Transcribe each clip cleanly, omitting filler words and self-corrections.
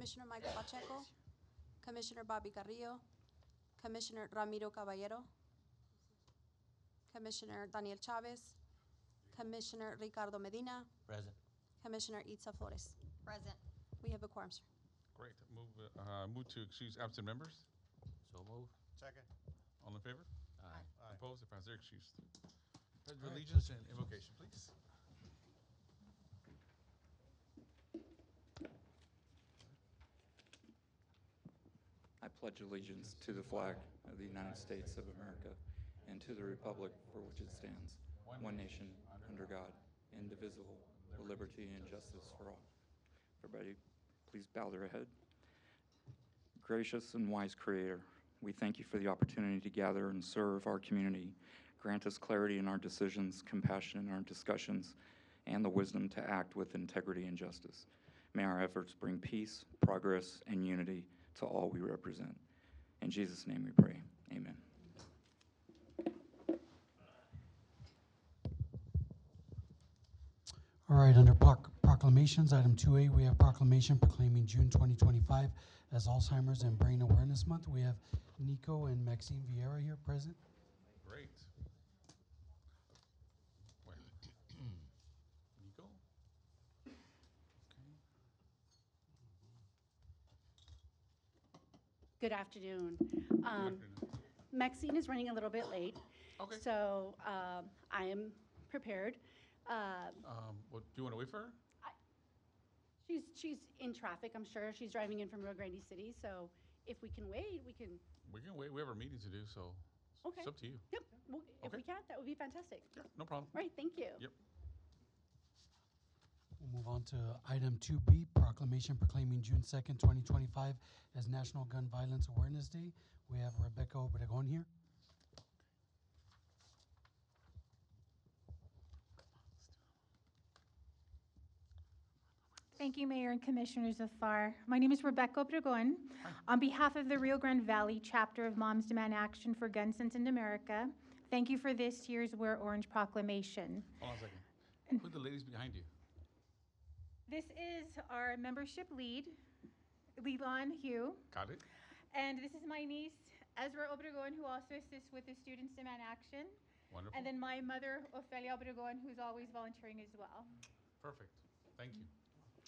Commissioner Michael Pacheco, Commissioner Bobby Carrillo, Commissioner Ramiro Caballero, Commissioner Daniel Chavez, Commissioner Ricardo Medina, Present. Commissioner Itza Flores. Present. We have a quorum, sir. Great. Move to excuse absent members. So move. Second. All in favor? Aye. Aye. Opposed? If they're excused. Pledge of All right, allegiance and invocation, please. I pledge allegiance to the flag of the United States of America and to the republic for which it stands, one nation, under God, indivisible, with liberty and justice for all. Everybody, please bow their head. Gracious and wise Creator, we thank you for the opportunity to gather and serve our community. Grant us clarity in our decisions, compassion in our discussions, and the wisdom to act with integrity and justice. May our efforts bring peace, progress, and unity to all we represent. In Jesus' name we pray. Amen. All right, under proclamations, item 2A, we have proclamation proclaiming June 2025 as Alzheimer's and Brain Awareness Month. We have Nico and Maxine Vieira here present. Great. Wait. Nico? Okay. Good afternoon. Good afternoon. Maxine is running a little bit late. Okay. So I am prepared. Well, do you want to wait for her? She's in traffic, I'm sure. She's driving in from Rio Grande City. So if we can wait, we can. We can wait. We have our meeting to do, so Okay. it's up to you. Yep. Well, if Okay. we can, that would be fantastic. Yeah, no problem. All right. Thank you. Yep. We'll move on to item 2B, proclamation proclaiming June 2nd, 2025 as National Gun Violence Awareness Day. We have Rebecca Obregon here. Thank you, Mayor and Commissioners of Pharr. My name is Rebecca Obregon. On behalf of the Rio Grande Valley chapter of Moms Demand Action for Gun Sense in America, thank you for this year's Wear Orange proclamation. Hold on a second. Who are the ladies behind you? This is our membership lead, Levon Hugh, Got it? and this is my niece, Ezra Obregon, who also assists with the Students Demand Action, Wonderful. and then my mother, Ofelia Obregon, who's always volunteering as well. Perfect. Thank you.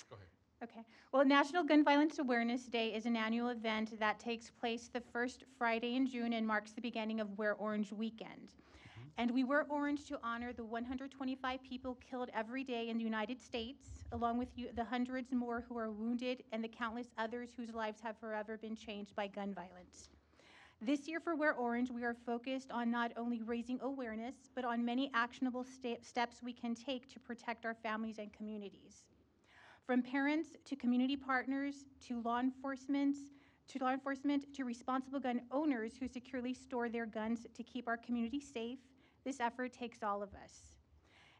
Go ahead. Okay. Well, National Gun Violence Awareness Day is an annual event that takes place the first Friday in June and marks the beginning of Wear Orange Weekend. And we wear orange to honor the 125 people killed every day in the United States, along with the hundreds more who are wounded and the countless others whose lives have forever been changed by gun violence. This year for Wear Orange, we are focused on not only raising awareness, but on many actionable steps we can take to protect our families and communities. From parents to community partners to law enforcement to responsible gun owners who securely store their guns to keep our community safe, this effort takes all of us.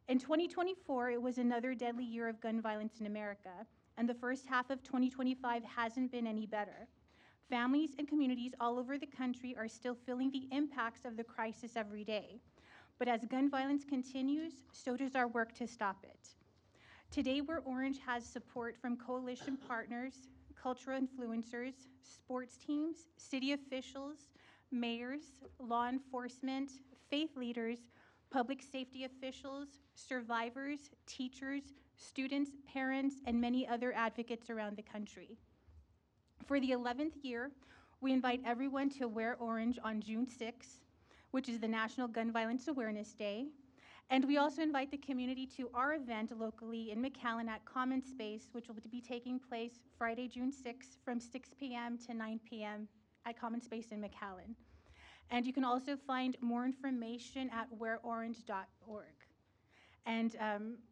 In 2024, it was another deadly year of gun violence in America, and the first half of 2025 hasn't been any better. Families and communities all over the country are still feeling the impacts of the crisis every day. But as gun violence continues, so does our work to stop it. Today, Wear Orange has support from coalition partners, cultural influencers, sports teams, city officials, mayors, law enforcement, faith leaders, public safety officials, survivors, teachers, students, parents, and many other advocates around the country. For the 11th year, we invite everyone to wear orange on June 6th, which is the National Gun Violence Awareness Day. And we also invite the community to our event locally in McAllen at Common Space, which will be taking place Friday, June 6th from 6 p.m. to 9 p.m. at Common Space in McAllen. And you can also find more information at wearorange.org. And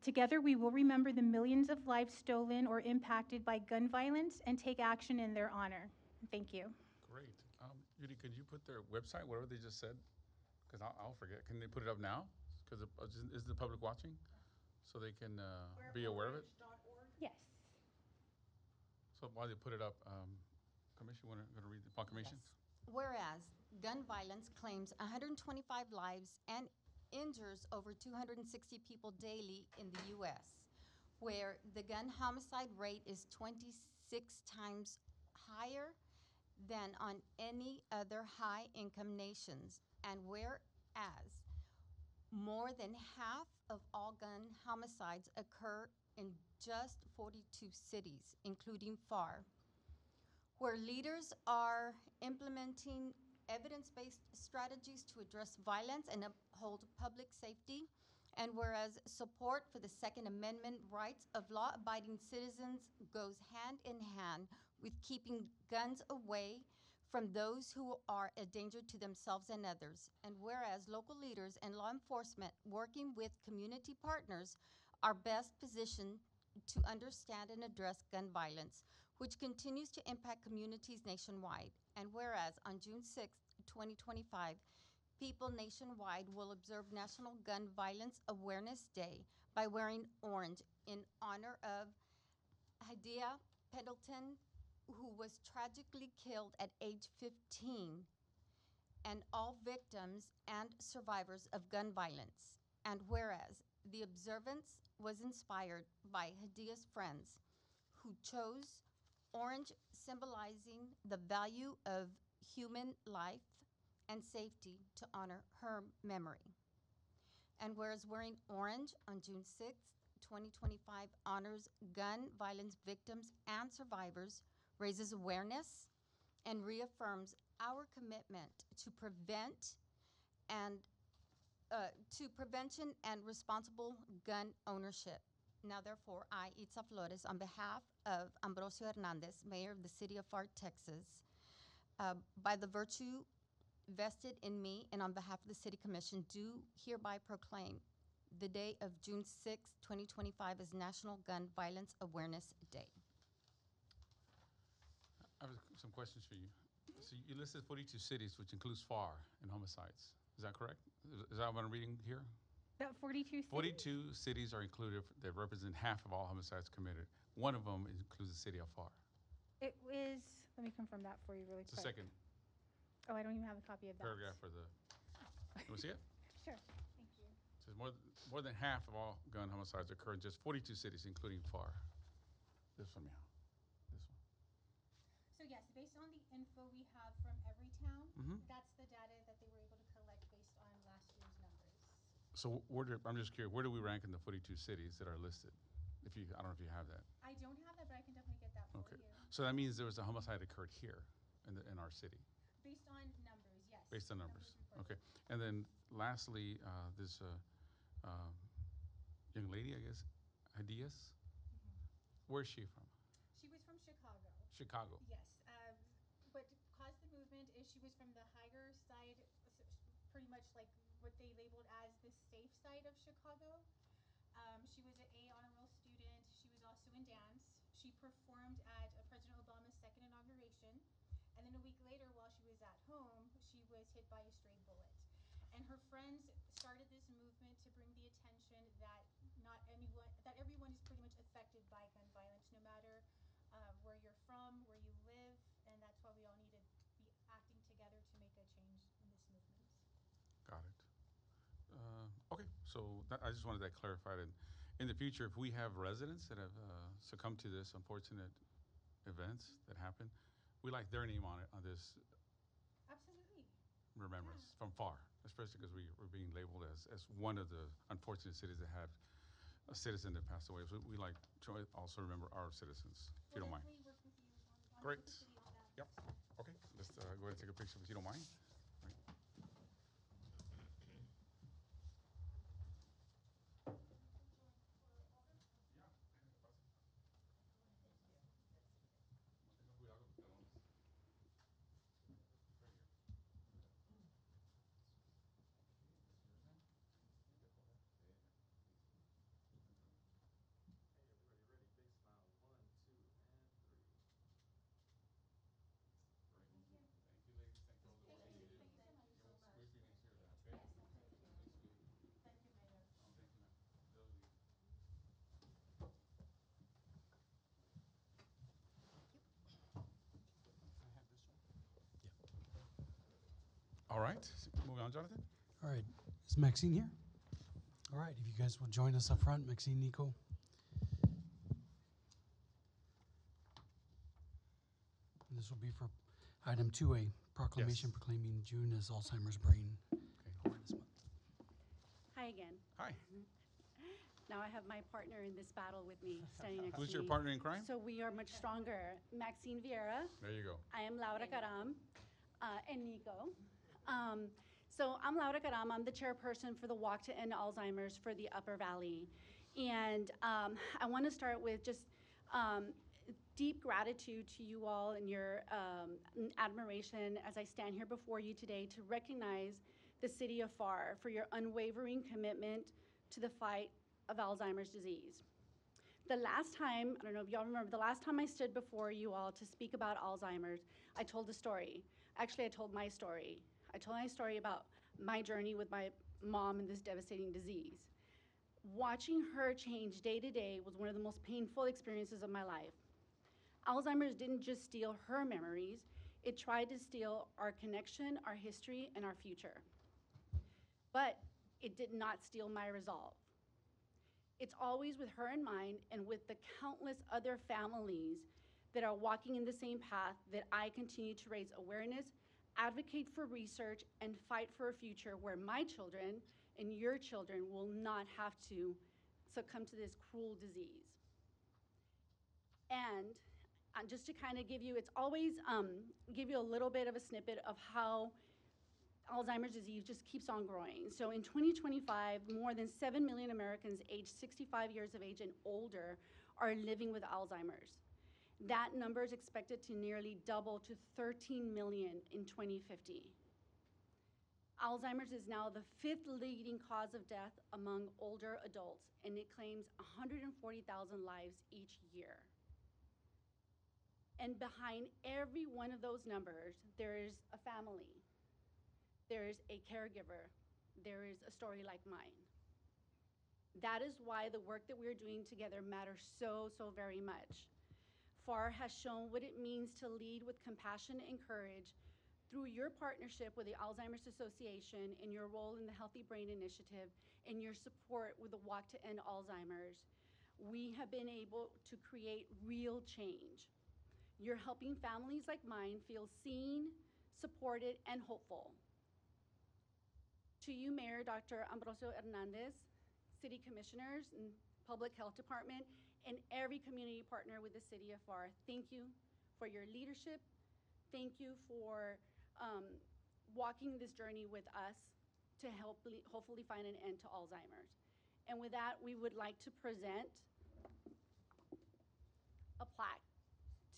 together we will remember the millions of lives stolen or impacted by gun violence and take action in their honor. Thank you. Great. Judy, could you put their website, whatever they just said? Because I'll forget. Can they put it up now? Because is the public watching? So they can be aware of it? Yes. So while they put it up, Commission, going to read the proclamation? Yes. Whereas gun violence claims 125 lives and injures over 260 people daily in the U.S., where the gun homicide rate is 26 6 times higher than on any other high-income nations. And whereas more than half of all gun homicides occur in just 42 cities, including Pharr, where leaders are implementing evidence-based strategies to address violence and uphold public safety, and whereas support for the Second Amendment rights of law-abiding citizens goes hand in hand with keeping guns away from those who are a danger to themselves and others, and whereas local leaders and law enforcement working with community partners are best positioned to understand and address gun violence, which continues to impact communities nationwide. And whereas on June 6, 2025, people nationwide will observe National Gun Violence Awareness Day by wearing orange in honor of Hadia Pendleton, who was tragically killed at age 15, and all victims and survivors of gun violence. And whereas the observance was inspired by Hadia's friends, who chose orange, symbolizing the value of human life and safety, to honor her memory. And whereas wearing orange on June 6th, 2025 honors gun violence victims and survivors, raises awareness, and reaffirms our commitment to prevention and responsible gun ownership. Now, therefore, I, Itza Flores, on behalf of Ambrosio Hernandez, Mayor of the City of Pharr, Texas, by the virtue vested in me and on behalf of the City Commission, do hereby proclaim the day of June 6, 2025 as National Gun Violence Awareness Day. I have some questions for you. So you listed 42 cities, which includes Pharr in homicides. Is that correct? Is that what I'm reading here? That 42 cities? 42 cities are included that represent half of all homicides committed. One of them includes the city of Pharr. It is, let me confirm that for you really It's the quick. second Oh, I don't even have a copy of that. paragraph for the, you want to see it? Sure, thank you. It says more than half of all gun homicides occur in just 42 cities, including Pharr. This one, yeah. This one. So yes, based on the info we have from every town, Mhm. that's the data that they were able to collect based on last year's numbers. So I'm just curious, where do we rank in the 42 cities that are listed? I don't know if you have that. I don't have that, but I can definitely get that for Okay. you. So that means there was a homicide occurred here in our city, Based on numbers, yes. based on numbers. reported. Okay. And then lastly, this young lady, I guess, Hadias, where's she from? She was from Chicago. Chicago. Yes. What caused the movement is she was from the higher side, pretty much like what they labeled as the safe side of Chicago. She was an A honor roll student. She was also in dance. She performed at President Obama's second inauguration. And then a week later, while she was at home, she was hit by a stray bullet. And her friends started this movement to bring the attention that everyone is pretty much affected by gun violence, no matter where you're from, where you live, and that's why we all need to be acting together to make a change in this movement. Got it. Okay, so I just wanted that clarified. And in the future, if we have residents that have succumbed to this unfortunate events that happen, we like their name on it, on this Absolutely. remembrance from Pharr, especially because we're being labeled as one of the unfortunate cities that had a citizen that passed away. So we like to also remember our citizens, if you don't mind. We'll definitely work with you on Great. with the city on that. Yep. Okay, let's go ahead and take a picture if you don't mind. Right. All right, moving on, Jonathan. All right, is Maxine here? All right, if you guys will join us up front, Maxine, Nico. This will be for item 2A, proclamation proclaiming June as Alzheimer's Brain Awareness Month. Hi again. Hi. Now I have my partner in this battle with me, standing next to me. Who's your partner in crime? So we are much stronger. Maxine Vieira, There you go. I am Laura Caram, and Nico. So I'm Laura Caram. I'm the chairperson for the Walk to End Alzheimer's for the Upper Valley. And I want to start with just deep gratitude to you all and your admiration as I stand here before you today to recognize the city of Pharr for your unwavering commitment to the fight of Alzheimer's disease. The last time, I don't know if y'all remember, the last time I stood before you all to speak about Alzheimer's, I told a story. Actually, I told my story. I told my story about my journey with my mom and this devastating disease. Watching her change day to day was one of the most painful experiences of my life. Alzheimer's didn't just steal her memories, it tried to steal our connection, our history, and our future. But it did not steal my resolve. It's always with her in mind and with the countless other families that are walking in the same path that I continue to raise awareness, advocate for research, and fight for a future where my children and your children will not have to succumb to this cruel disease. And just to kind of give you, it's always give you a little bit of a snippet of how Alzheimer's disease just keeps on growing. So in 2025, more than 7 million Americans aged 65 years of age and older are living with Alzheimer's. That number is expected to nearly double to 13 million in 2050. Alzheimer's is now the 5th leading cause of death among older adults, and it claims 140,000 lives each year. And behind every one of those numbers, there is a family. There is a caregiver. There is a story like mine. That is why the work that we're doing together matters so, so very much. Pharr has shown what it means to lead with compassion and courage through your partnership with the Alzheimer's Association and your role in the Healthy Brain Initiative and your support with the Walk to End Alzheimer's. We have been able to create real change. You're helping families like mine feel seen, supported, and hopeful. To you, Mayor Dr. Ambrosio Hernandez, City Commissioners and Public Health Department, and every community partner with the City of Pharr, thank you for your leadership. Thank you for walking this journey with us to help hopefully find an end to Alzheimer's. And with that, we would like to present a plaque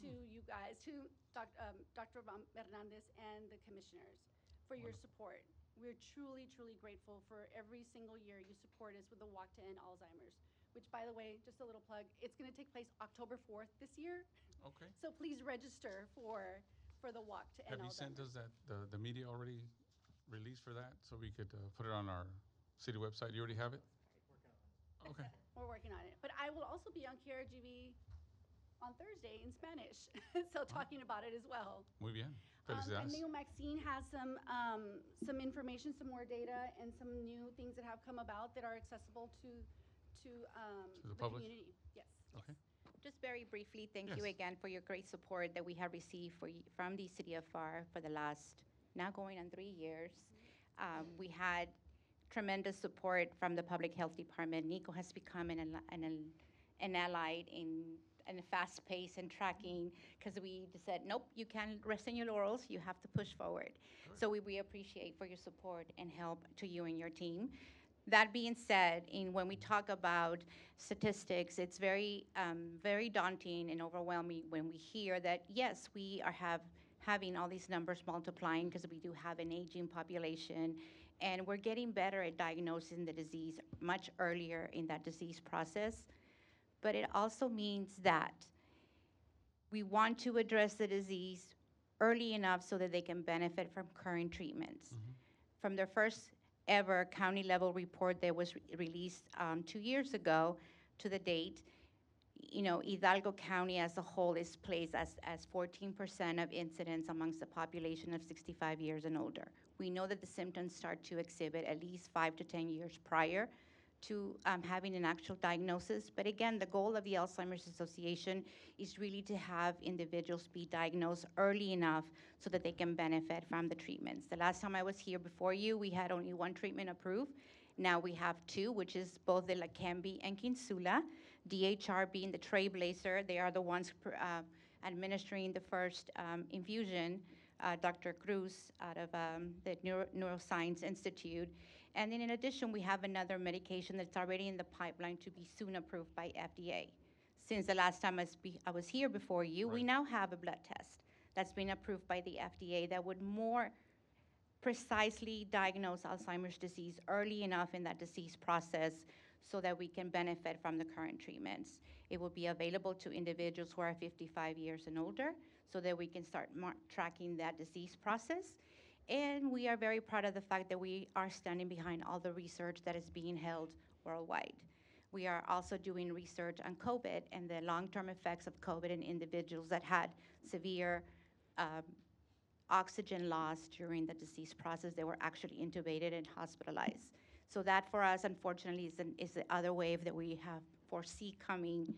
to you guys, to Dr. Hernandez and the commissioners for your support. We're truly, truly grateful for every single year you support us with the Walk to End Alzheimer's, which, by the way, just a little plug, it's going to take place October 4th this year. Okay. So please register for the Walk to End Alzheimer's. Have you sent us the media already released for that so we could put it on our city website? You already have it? Okay. We're working on it. But I will also be on KRGV on Thursday in Spanish, so talking about it as well. Muy bien. I Felicidades. know Maxine has some information, some more data, and some new things that have come about that are accessible to the public? community. Yes. Okay. Just very briefly, thank Yes. you again for your great support that we have received from the City of Pharr for the last, now going on 3 years. We had tremendous support from the Public Health Department. Nico has become an ally in a fast pace and tracking, because we just said, nope, you can't rest on your laurels, you have to push forward. So we appreciate for your support and help to you and your team. That being said, when we talk about statistics, it's very, very daunting and overwhelming when we hear that, yes, we are having all these numbers multiplying because we do have an aging population, and we're getting better at diagnosing the disease much earlier in that disease process. But it also means that we want to address the disease early enough so that they can benefit from current treatments. Mm-hmm. From their first ever county level report that was released 2 years ago to the date, Hidalgo County as a whole is placed as 14% of incidents amongst the population of 65 years and older. We know that the symptoms start to exhibit at least 5 to 10 years prior to having an actual diagnosis. But again, the goal of the Alzheimer's Association is really to have individuals be diagnosed early enough so that they can benefit from the treatments. The last time I was here before you, we had only one treatment approved. Now we have two, which is both the Leqembi and Kinsula. DHR being the trailblazer, they are the ones administering the first infusion. Dr. Cruz out of the Neuroscience Institute. And then in addition, we have another medication that's already in the pipeline to be soon approved by FDA. Since the last time I was here before you, we Right. now have a blood test that's been approved by the FDA that would more precisely diagnose Alzheimer's disease early enough in that disease process so that we can benefit from the current treatments. It will be available to individuals who are 55 years and older so that we can start tracking that disease process. And we are very proud of the fact that we are standing behind all the research that is being held worldwide. We are also doing research on COVID and the long-term effects of COVID in individuals that had severe oxygen loss during the disease process. They were actually intubated and hospitalized. So that for us, unfortunately, is the other wave that we have foresee coming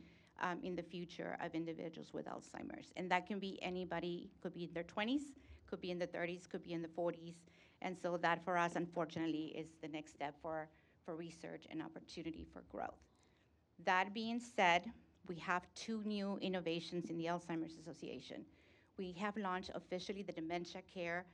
in the future of individuals with Alzheimer's. And that can be anybody, could be in their 20s, could be in the 30s, could be in the 40s. And so that for us, unfortunately, is the next step for research and opportunity for growth. That being said, we have two new innovations in the Alzheimer's Association. We have launched officially the Dementia Care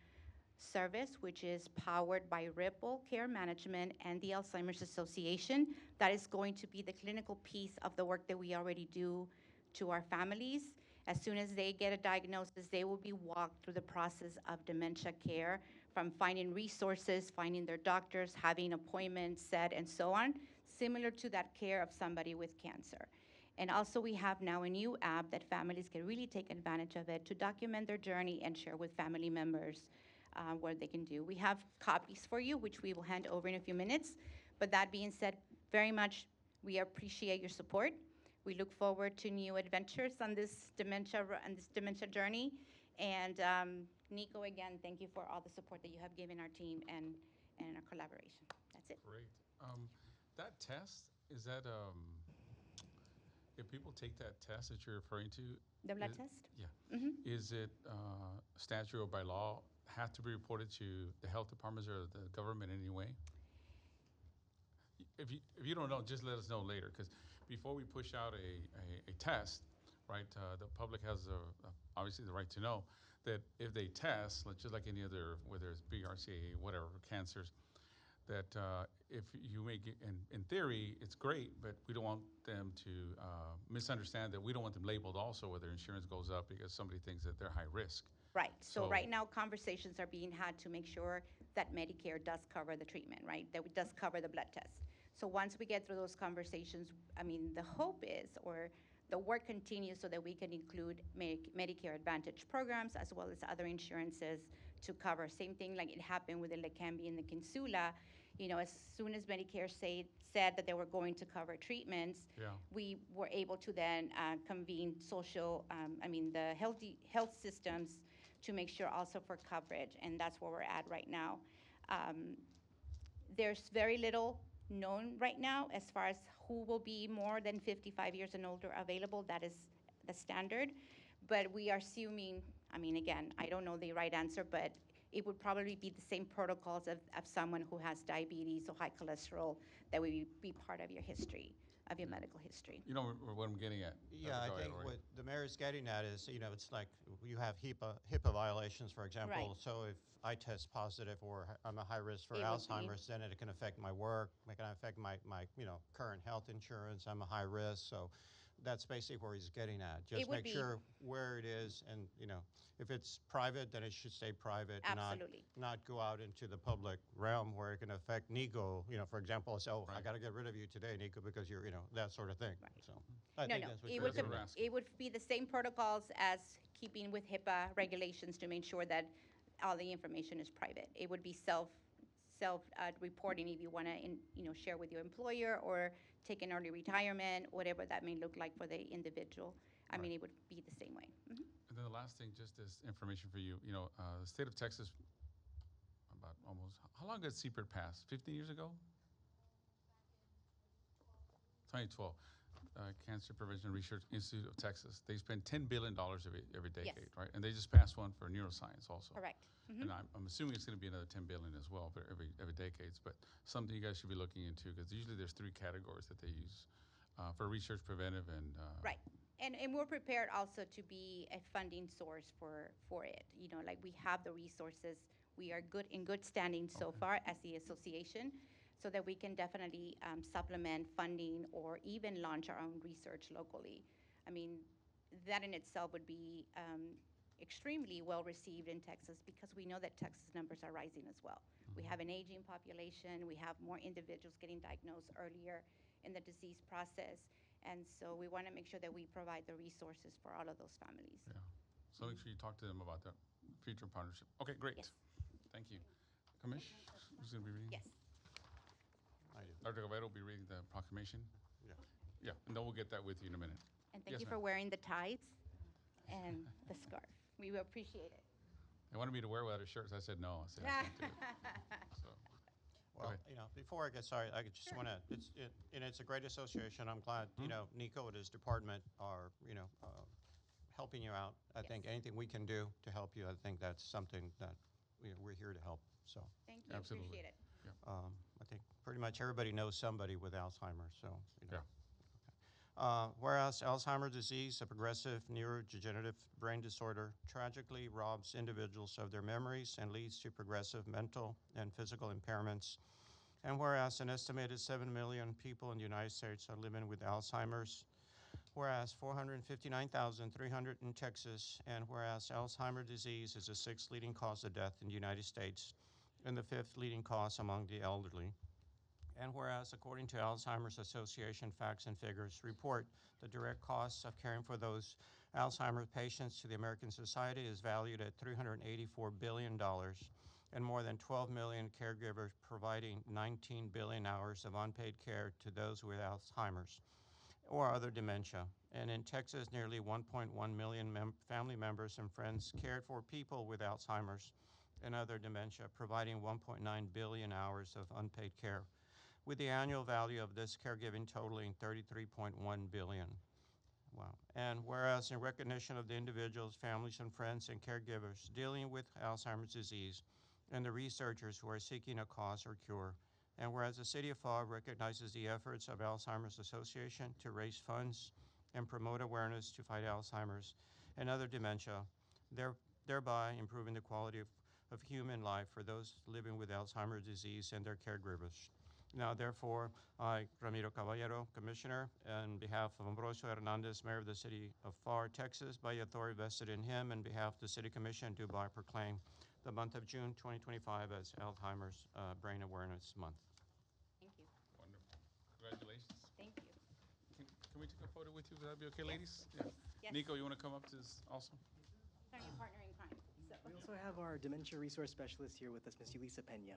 Service, which is powered by Ripple Care Management and the Alzheimer's Association. That is going to be the clinical piece of the work that we already do to our families. As soon as they get a diagnosis, they will be walked through the process of dementia care, from finding resources, finding their doctors, having appointments set, and so on, similar to that care of somebody with cancer. And also we have now a new app that families can really take advantage of it to document their journey and share with family members what they can do. We have copies for you, which we will hand over in a few minutes. But that being said, very much we appreciate your support. We look forward to new adventures on this dementia journey. And Nico, again, thank you for all the support that you have given our team and our collaboration. That's it. Great. That test, is that, if people take that test that you're referring to? The blood is- test? Yeah. Mhm. Is it statute or by law have to be reported to the health departments or the government in any way? If you don't know, just let us know later, because before we push out a test, right, the public has obviously the right to know that if they test, just like any other, whether it's BRCA, whatever, cancers, that if you make it, in theory, it's great, but we don't want them to misunderstand that we don't want them labeled also where their insurance goes up because somebody thinks that they're high risk. Right. So So- right now, conversations are being had to make sure that Medicare does cover the treatment, right? That it does cover the blood test. So once we get through those conversations, I mean, the hope is, or the work continues so that we can include Medicare Advantage programs as well as other insurances to cover. Same thing like it happened with the Leqembi and the Kinsula. You know, as soon as Medicare said that they were going to cover treatments, Yeah. we were able to then convene the health systems to make sure also for coverage, and that's where we're at right now. There's very little known right now as far as who will be more than 55 years and older available. That is the standard. But we are assuming, I mean, again, I don't know the right answer, but it would probably be the same protocols of someone who has diabetes or high cholesterol that would be part of your history, of your medical history. You know what I'm getting at? Yeah, Go I ahead, think Roy. what the mayor's getting at is, you know, it's like you have HIPAA violations, for example. Right. So if I test positive or I'm a high risk for It would be- Alzheimer's, then it can affect my work, it can affect my current health insurance. I'm a high risk, so that's basically where he's getting at. Just would make be- sure where it is, and if it's private, then it should stay private. Absolutely. Not go out into the public realm where it can affect Nico. For example, say, oh, I Right. got to get rid of you today, Nico, because you're, that sort of thing. Right. So I No, think no, that's what it you're would, getting we're at. asking. it would be the same protocols as keeping with HIPAA regulations to make sure that all the information is private. It would be self-reporting if you want to, share with your employer or take an early retirement, whatever that may look like for the individual. I mean, it would be the same way. Mhm. And then the last thing, just as information for you, the state of Texas, how long did CPRIT pass? 15 years ago? 2012, Cancer Prevention Research Institute of Texas. They spend $10 billion every decade, right? And they just passed one for neuroscience also. Correct. And I'm assuming it's going to be another 10 billion as well for every decades, but something you guys should be looking into, because usually there's 3 categories that they use for research, preventive, and Right. And we're prepared also to be a funding source for it. You know, like we have the resources. We are in good standing so far as the association, so that we can definitely supplement funding or even launch our own research locally. I mean, that in itself would be extremely well received in Texas, because we know that Texas numbers are rising as well. We have an aging population. We have more individuals getting diagnosed earlier in the disease process. And so we want to make sure that we provide the resources for all of those families. yeah. So make sure you talk to them about that future partnership. Okay, great. Yes. Thank you. Commish, who's going to be reading? Yes. I do. Dr. Caballero will be reading the proclamation. Yeah. Yeah, and then we'll get that with you in a minute. And thank Yes, you for ma'am. wearing the ties and the scarf. We will appreciate it. They wanted me to wear without a shirt, so I said no. I said I can't do it. So, Well, ahead. you know, before I get started, I just want to, it's a great association. I'm glad, you know, Nico and his department are, you know, helping you out. I think anything we can do to help you, I think that's something that we're here to help, so. Thank you. Absolutely. Appreciate it. I think pretty much everybody knows somebody with Alzheimer's, so, you know. Yeah. Whereas Alzheimer's disease, a progressive neurodegenerative brain disorder, tragically robs individuals of their memories and leads to progressive mental and physical impairments. And whereas an estimated 7 million people in the United States are living with Alzheimer's, whereas 459,300 in Texas, and whereas Alzheimer's disease is the 6th leading cause of death in the United States and the 5th leading cause among the elderly. And whereas, according to Alzheimer's Association facts and figures report, the direct costs of caring for those Alzheimer's patients to the American society is valued at $384 billion, and more than 12 million caregivers providing 19 billion hours of unpaid care to those with Alzheimer's or other dementia. And in Texas, nearly 1.1 million family members and friends cared for people with Alzheimer's and other dementia, providing 1.9 billion hours of unpaid care, with the annual value of this caregiving totaling $33.1 billion. Wow. And whereas in recognition of the individuals, families, and friends and caregivers dealing with Alzheimer's disease and the researchers who are seeking a cause or cure, and whereas the City of Pharr recognizes the efforts of Alzheimer's Association to raise funds and promote awareness to fight Alzheimer's and other dementia, thereby improving the quality of human life for those living with Alzheimer's disease and their caregivers. Now, therefore, I, Ramiro Caballero, Commissioner, on behalf of Ambrosio Hernandez, Mayor of the City of Pharr, Texas, by authority vested in him, and behalf of the City Commission, do by proclaim the month of June 2025 as Alzheimer's Brain Awareness Month. Thank you. Wonderful. Congratulations. Thank you. Can we take a photo with you? Would that be okay, Yes. ladies? Yeah. Yes. Nico, you want to come up to this also? He's our new partner in crime. So. We also have our dementia resource specialist here with us, Ms. Yulisa Pena.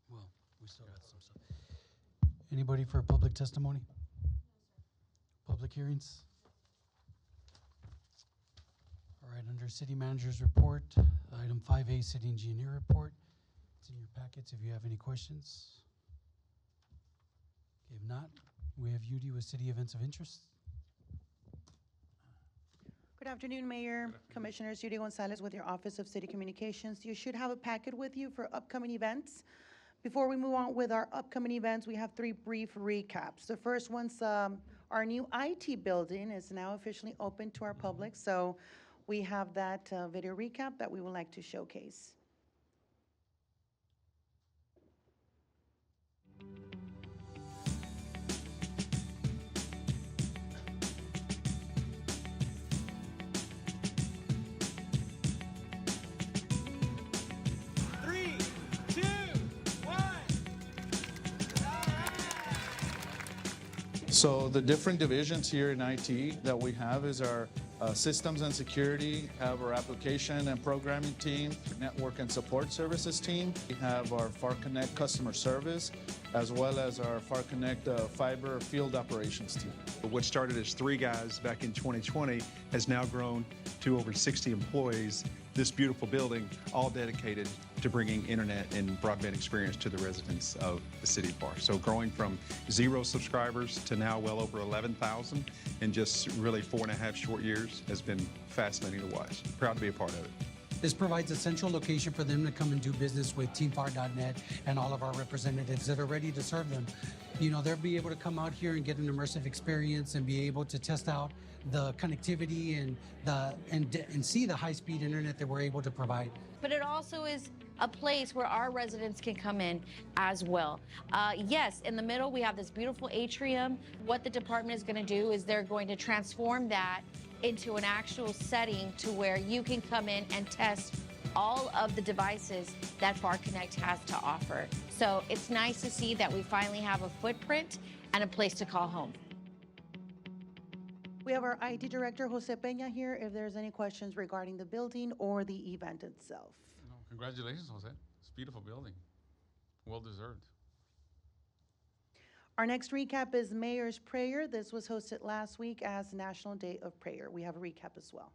Well, we still got some stuff. Anybody for public testimony? Public hearings? All right, under city manager's report, item 5A, city engineer report. It's in your packets if you have any questions. Okay, if not, we have Yudi with city events of interest. Good afternoon, Mayor, Commissioners. Yuri Gonzalez with your Office of City Communications. You should have a packet with you for upcoming events. Before we move on with our upcoming events, we have 3 brief recaps. The first one's our Our new IT building is now officially open to our public, so we have that video recap that we would like to showcase. So the different divisions here in IT that we have is our systems and security, have our application and programming team, network and support services team. We have our Pharr Connect customer service, as well as our Pharr Connect fiber field operations team. What started as 3 guys back in 2020 has now grown to over 60 employees. This beautiful building, all dedicated to bringing internet and broadband experience to the residents of the city of Pharr. So growing from 0 subscribers to now well over 11,000 in just really 4.5 short years has been fascinating to watch. Proud to be a part of it. This provides a central location for them to come and do business with TeamPharr.net and all of our representatives that are ready to serve them. You know, they'll be able to come out here and get an immersive experience and be able to test out the connectivity and see the high-speed internet that we're able to provide. But it also is a place where our residents can come in as well. Yes, in the middle we have this beautiful atrium. What the department is going to do is they're going to transform that into an actual setting to where you can come in and test all of the devices that Pharr Connect has to offer. So it's nice to see that we finally have a footprint and a place to call home. We have our IT director, Jose Peña, here if there's any questions regarding the building or the event itself. No, congratulations, Jose. It's a beautiful building. Well deserved. Our next recap is Mayor's Prayer. This was hosted last week as National Day of Prayer. We have a recap as well.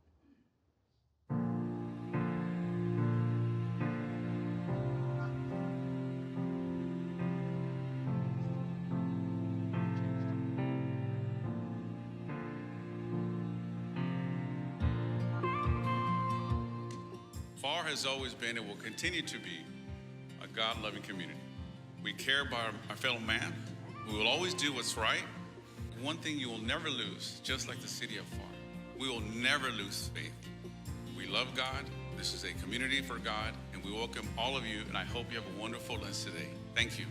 Pharr has always been and will continue to be a God-loving community. We care about our fellow man. We will always do what's right. One thing you will never lose, just like the city of Pharr, we will never lose faith. We love God. This is a community for God, and we welcome all of you, and I hope you have a wonderful lunch today. Thank you.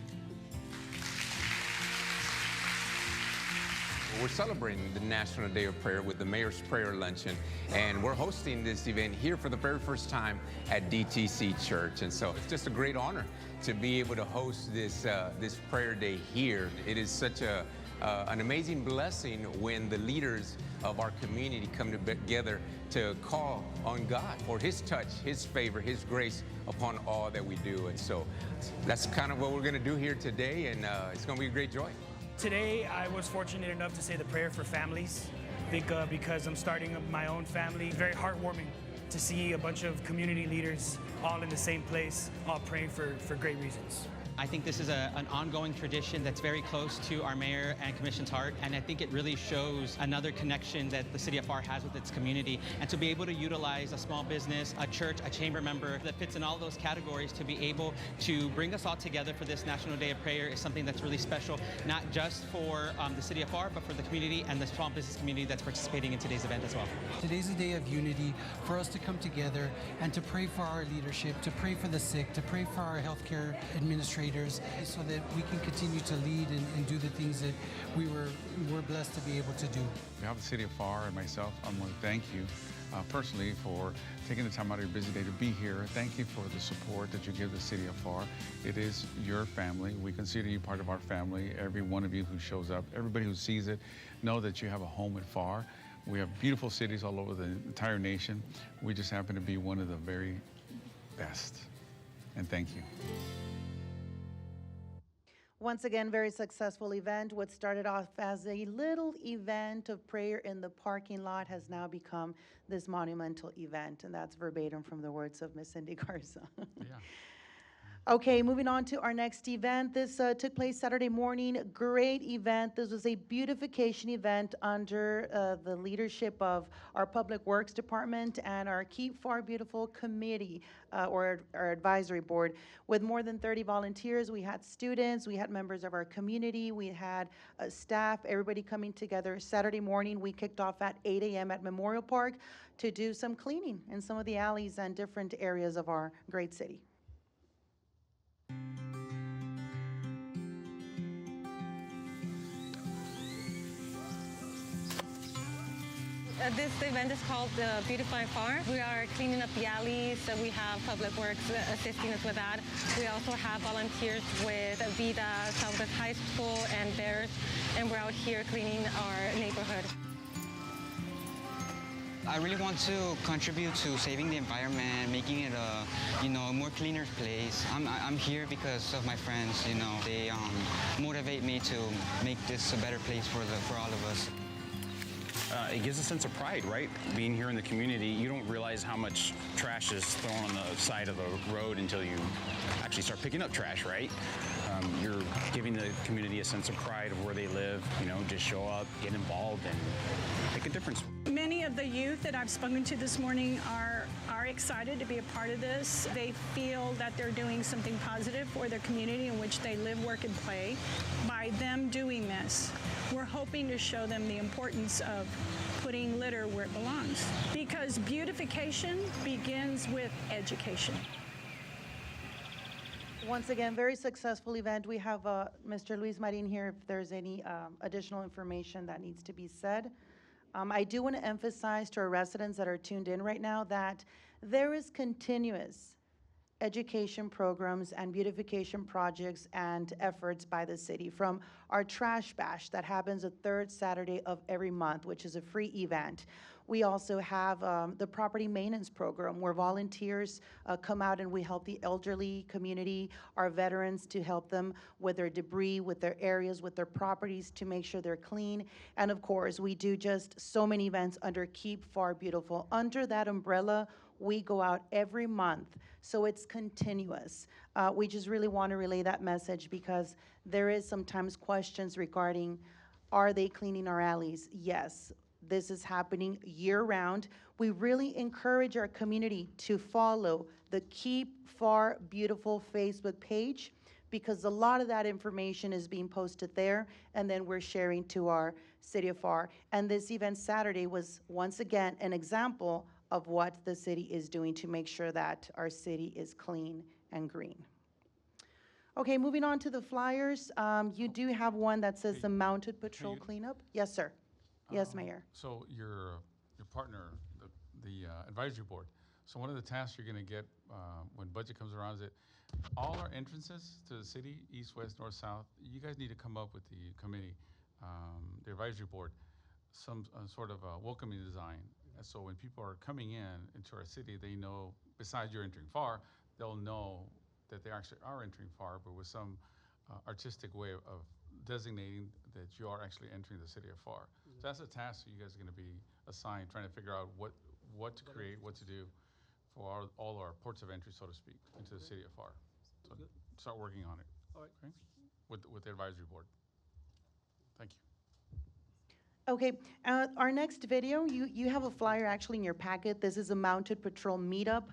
We're celebrating the National Day of Prayer with the Mayor's Prayer Luncheon, and we're hosting this event here for the very first time at DTC Church. And so it's just a great honor to be able to host this prayer day here. It is such an amazing blessing when the leaders of our community come together to call on God for His touch, His favor, His grace upon all that we do. And so that's kind of what we're going to do here today, and it's going to be a great joy. Today, I was fortunate enough to say the prayer for families. I think because I'm starting my own family, very heartwarming to see a bunch of community leaders all in the same place, all praying for great reasons. I think this is an ongoing tradition that's very close to our mayor and commission's heart, and I think it really shows another connection that the city of Pharr has with its community. And to be able to utilize a small business, a church, a chamber member that fits in all those categories to be able to bring us all together for this National Day of Prayer is something that's really special, not just for the city of Pharr, but for the community and the small business community that's participating in today's event as well. Today's a day of unity for us to come together and to pray for our leadership, to pray for the sick, to pray for our healthcare administrators, so that we can continue to lead and do the things that we're blessed to be able to do. On behalf of the city of Pharr and myself, I want to thank you personally for taking the time out of your busy day to be here. Thank you for the support that you give the city of Pharr. It is your family. We consider you part of our family. Every one of you who shows up, everybody who sees it, know that you have a home at Pharr. We have beautiful cities all over the entire nation. We just happen to be one of the very best. And thank you. Once again, very successful event. What started off as a little event of prayer in the parking lot has now become this monumental event, and that's verbatim from the words of Miss Cindy Garza. Yeah. Okay, moving on to our next event. This took place Saturday morning. Great event. This was a beautification event under the leadership of our Public Works Department and our Keep Pharr Beautiful Committee, or our advisory board. With more than 30 volunteers, we had students, we had members of our community, we had staff, everybody coming together. Saturday morning, we kicked off at 8 a.m. at Memorial Park to do some cleaning in some of the alleys and different areas of our great city. This event is called Beautify Pharr. We are cleaning up the alleys. We have Public Works assisting us with that. We also have volunteers with Vida, Southwest High School, and Bears, and we're out here cleaning our neighborhood. I really want to contribute to saving the environment, making it a, more cleaner place. I'm here because of my friends. They motivate me to make this a better place for all of us. It gives a sense of pride, right? Being here in the community, you don't realize how much trash is thrown on the side of the road until you actually start picking up trash, right? You're giving the community a sense of pride of where they live, just show up, get involved, and make a difference. Many of the youth that I've spoken to this morning are excited to be a part of this. They feel that they're doing something positive for their community in which they live, work, and play. By them doing this, we're hoping to show them the importance of putting litter where it belongs. Because beautification begins with education. Once again, very successful event. We have Mr. Luis Marin here if there's any additional information that needs to be said. I do want to emphasize to our residents that are tuned in right now that there is continuous education programs and beautification projects and efforts by the city, from our trash bash that happens the third Saturday of every month, which is a free event. We also have the property maintenance program where volunteers come out and we help the elderly community, our veterans, to help them with their debris, with their areas, with their properties to make sure they're clean. And of course, we do just so many events under Keep Pharr Beautiful. Under that umbrella, we go out every month, so it's continuous. We just really want to relay that message because there is sometimes questions regarding, are they cleaning our alleys? Yes. This is happening year-round. We really encourage our community to follow the Keep Pharr Beautiful Facebook page because a lot of that information is being posted there, and then we're sharing to our City of Pharr. And this event Saturday was, once again, an example of what the city is doing to make sure that our city is clean and green. Okay, moving on to the flyers. You do have one that says the Mounted Patrol Cleanup. Yes, sir. Yes, Mayor. So your partner, the advisory board. So one of the tasks you're going to get when budget comes around is that all our entrances to the city, east, west, north, south, you guys need to come up with the committee, the advisory board, some sort of welcoming design. And so when people are coming into our city, they know, besides you're entering Pharr, they'll know that they actually are entering Pharr, but with some artistic way of designating that you are actually entering the city of Pharr. So that's a task that you guys are going to be assigned, trying to figure out what to create, what to do for all our ports of entry, so to speak, into the city of Pharr. So start working on it. All right. Okay? With the advisory board. Thank you. Okay, our next video, you have a flyer actually in your packet. This is a Mounted Patrol Meetup.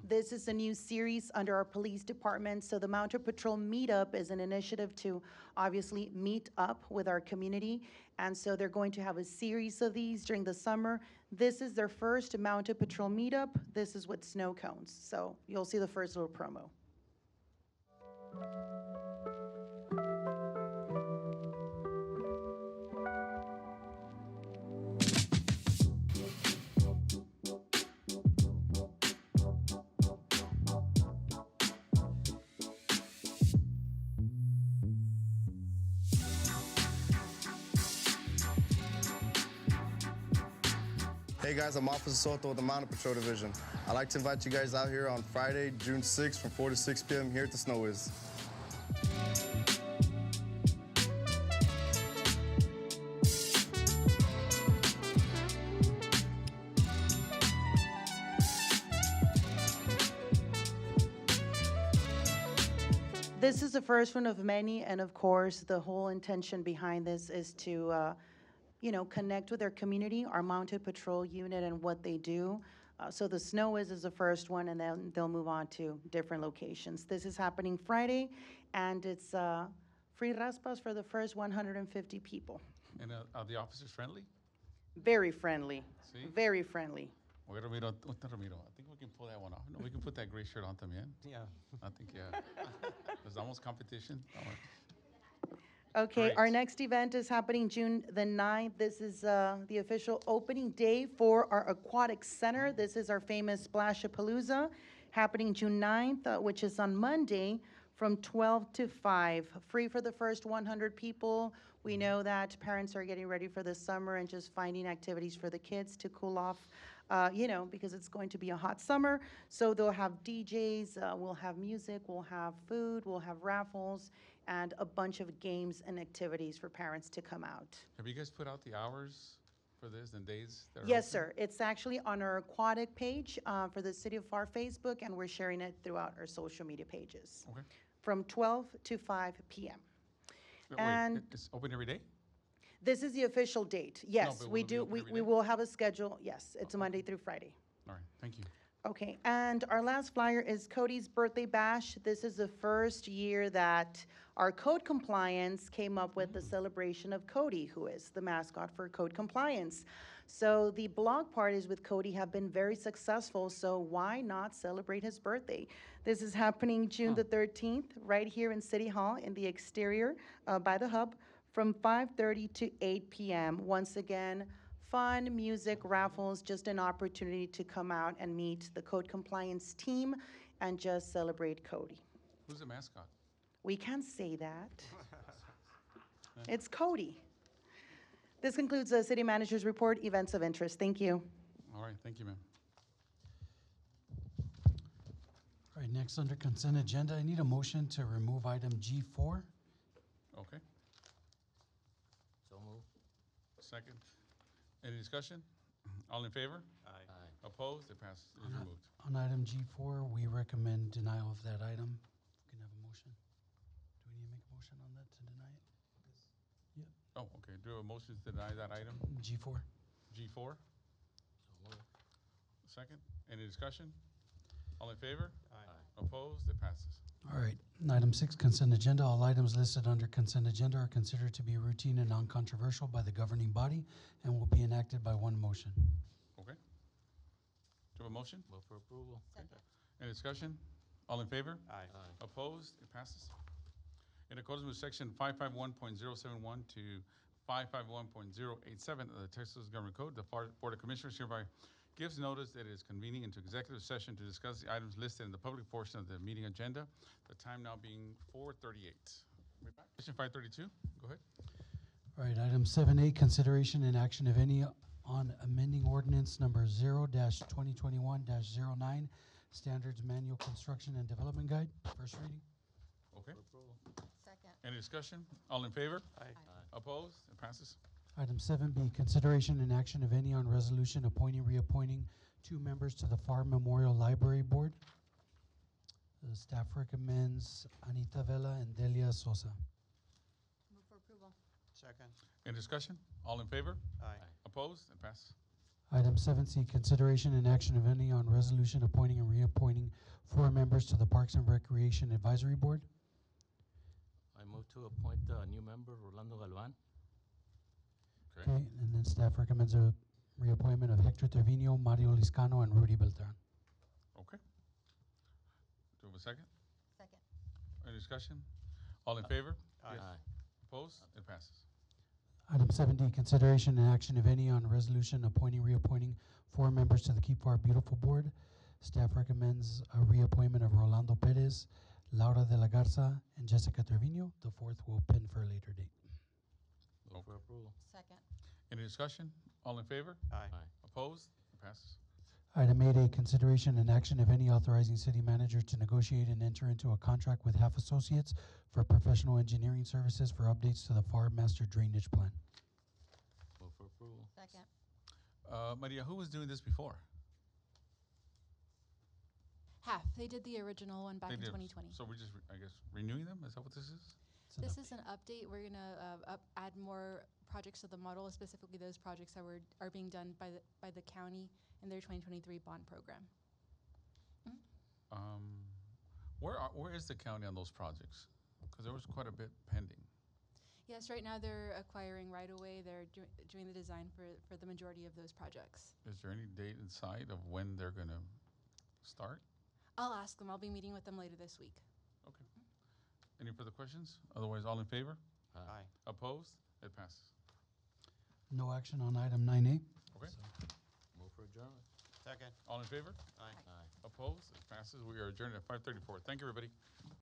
This is a new series under our police department. So the Mounted Patrol Meetup is an initiative to obviously meet up with our community. And so they're going to have a series of these during the summer. This is their first Mounted Patrol Meetup. This is with snow cones. So you'll see the first little promo. Hey guys, I'm Officer Soto with the Mounted Patrol Division. I'd like to invite you guys out here on Friday, June 6th from 4 to 6 p.m. here at the Snow Whiz. This is the first one of many, and of course, the whole intention behind this is to, connect with their community, our mounted patrol unit and what they do. So the snow is the first one, and then they'll move on to different locations. This is happening Friday, and it's free raspas for the first 150 people. And are the officers friendly? Very friendly, See? very friendly. Oye, Ramiro, Ramiro, I think we can pull that one off. No, we can put that gray shirt on también. Yeah. I think, yeah. There's almost competition. Okay, Great. our next event is happening June the 9th. This is the official opening day for our aquatic center. This is our famous Splashapalooza, happening June 9th, which is on Monday from 12 to 5. Free for the first 100 people. We know that parents are getting ready for the summer and just finding activities for the kids to cool off, because it's going to be a hot summer. So they'll have DJs, we'll have music, we'll have food, we'll have raffles, and a bunch of games and activities for parents to come out. Have you guys put out the hours for this and days that are Yes, open? sir. It's actually on our aquatic page for the City of Pharr Facebook, and we're sharing it throughout our social media pages. Okay. From 12 to 5 p.m. Wait, And it's open every day? this is the official date. Yes, but we will it be do. open every We day? will have a schedule. Yes, it's Monday through Friday. All right, thank you. Okay, and our last flyer is Cody's Birthday Bash. This is the first year that our code compliance came up with the celebration of Cody, who is the mascot for code compliance. So the blog parties with Cody have been very successful, so why not celebrate his birthday? This is happening June the 13th, right here in City Hall in the exterior by the hub from 5:30 to 8 p.m. Once again, fun, music, raffles, just an opportunity to come out and meet the code compliance team and just celebrate Cody. Who's the mascot? We can't say that. It's Cody. This concludes the city manager's report, events of interest. Thank you. All right, thank you, ma'am. All right, next under consent agenda, I need a motion to remove item G4. Okay, So move. second. Any discussion? All in favor? Aye. Opposed? It passes. It is removed. On item G4, we recommend denial of that item. Can I have a motion? Do we need to make a motion on that to deny it? Oh, okay. Do a motion to deny that item? G4. G4? Second. Any discussion? All in favor? Aye. Opposed? It passes. All right, and item 6, consent agenda. All items listed under consent agenda are considered to be routine and non-controversial by the governing body and will be enacted by one motion. Okay. Do you have a motion? Move for approval. Any discussion? All in favor? Aye. Opposed? It passes. In accordance with section 551.071 to 551.087 of the Texas Government Code, the Board of Commissioners hereby gives notice that it is convening into executive session to discuss the items listed in the public portion of the meeting agenda, the time now being 4:38. Section 532, go ahead. All right, item 7A, consideration and action, if any, on amending ordinance number 0-2021-09, Standards Manual Construction and Development Guide, first reading. Okay. Second. Any discussion? All in favor? Aye. Opposed? It passes. Item 7B, consideration and action, if any, on resolution appointing, reappointing 2 members to the Pharr Memorial Library Board. The staff recommends Anita Vela and Delia Sosa. Move for approval. Second. Any discussion? All in favor? Aye. Opposed? It passes. Item 7C, consideration and action, if any, on resolution appointing and reappointing 4 members to the Parks and Recreation Advisory Board. I move to appoint a new member, Rolando Galvan. Okay, and then staff recommends a reappointment of Hector Trevino, Mario Liscano, and Rudy Beltran. Okay. Do we have a second? Second. Any discussion? All in favor? Aye. Opposed? It passes. Item 7D, consideration and action, if any, on resolution appointing, reappointing 4 members to the Keep Pharr Beautiful Board. Staff recommends a reappointment of Rolando Perez, Laura de la Garza, and Jessica Trevino. The 4th will pin for a later date. Move for approval. Second. Any discussion? All in favor? Aye. Opposed? It passes. Item 8A, consideration and action, if any, authorizing city manager to negotiate and enter into a contract with Half Associates for professional engineering services for updates to the Pharr Master Drainage Plan. Move for approval. Second. Maria, who was doing this before? Half. They did the original one back They in did. 2020. So we're just, I guess, renewing them? Is that what this is? This is an update. We're gonna add more projects to the model, specifically those projects that are being done by the county in their 2023 bond program. Where is the county on those projects? Because there was quite a bit pending. Yes, right now they're acquiring right away. They're doing the design for the majority of those projects. Is there any date in sight of when they're going to start? I'll ask them. I'll be meeting with them later this week. Okay. Any further questions? Otherwise, all in favor? Aye. Opposed? It passes. No action on item 9A. Okay. Move for adjournment. Second. All in favor? Aye. Aye. Opposed? It passes. We are adjourned at 5:34. Thank you, everybody.